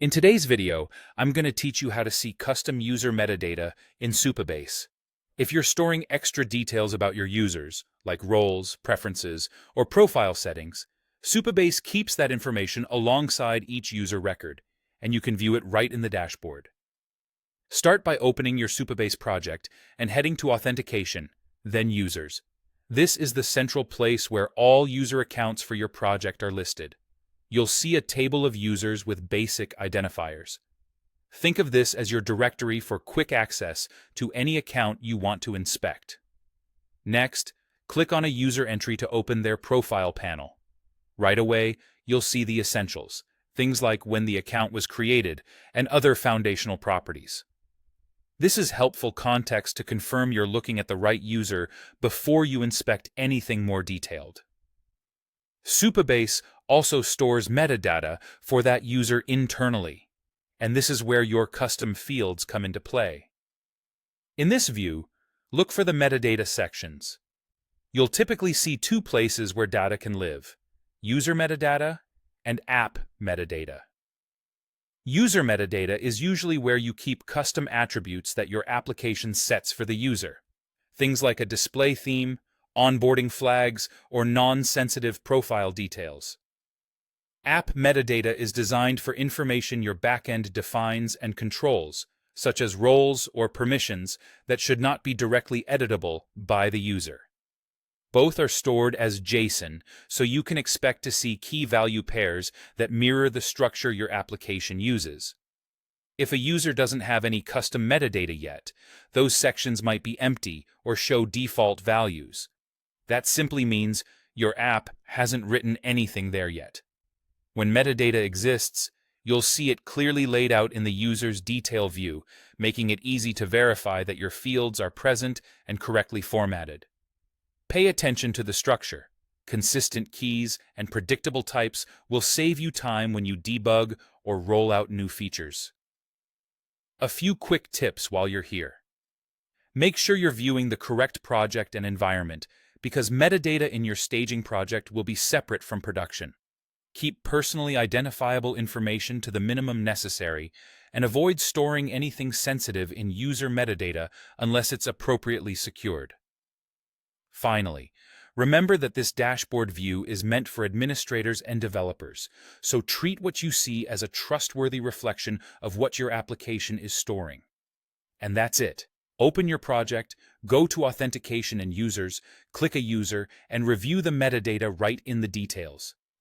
In today's video, I'm going to teach you how to see custom user metadata in Supabase. If you're storing extra details about your users, like roles, preferences, or profile settings, Supabase keeps that information alongside each user record, and you can view it right in the dashboard. Start by opening your Supabase project and heading to Authentication, then Users. This is the central place where all user accounts for your project are listed. You'll see a table of users with basic identifiers. Think of this as your directory for quick access to any account you want to inspect. Next, click on a user entry to open their profile panel. Right away, you'll see the essentials, things like when the account was created and other foundational properties. This is helpful context to confirm you're looking at the right user before you inspect anything more detailed. Supabase also stores metadata for that user internally, and this is where your custom fields come into play. In this view, look for the metadata sections. You'll typically see two places where data can live: user metadata and app metadata. User metadata is usually where you keep custom attributes that your application sets for the user. Things like a display theme, onboarding flags, or non-sensitive profile details. App metadata is designed for information your backend defines and controls, such as roles or permissions that should not be directly editable by the user. Both are stored as JSON, so you can expect to see key-value pairs that mirror the structure your application uses. If a user doesn't have any custom metadata yet, those sections might be empty or show default values. That simply means your app hasn't written anything there yet. When metadata exists, you'll see it clearly laid out in the user's detail view, making it easy to verify that your fields are present and correctly formatted. Pay attention to the structure. Consistent keys and predictable types will save you time when you debug or roll out new features. A few quick tips while you're here. Make sure you're viewing the correct project and environment, because metadata in your staging project will be separate from production. Keep personally identifiable information to the minimum necessary, and avoid storing anything sensitive in user metadata unless it's appropriately secured. Finally, remember that this dashboard view is meant for administrators and developers, so treat what you see as a trustworthy reflection of what your application is storing. And that's it. Open your project, go to Authentication and Users, click a user, and review the metadata right in the details.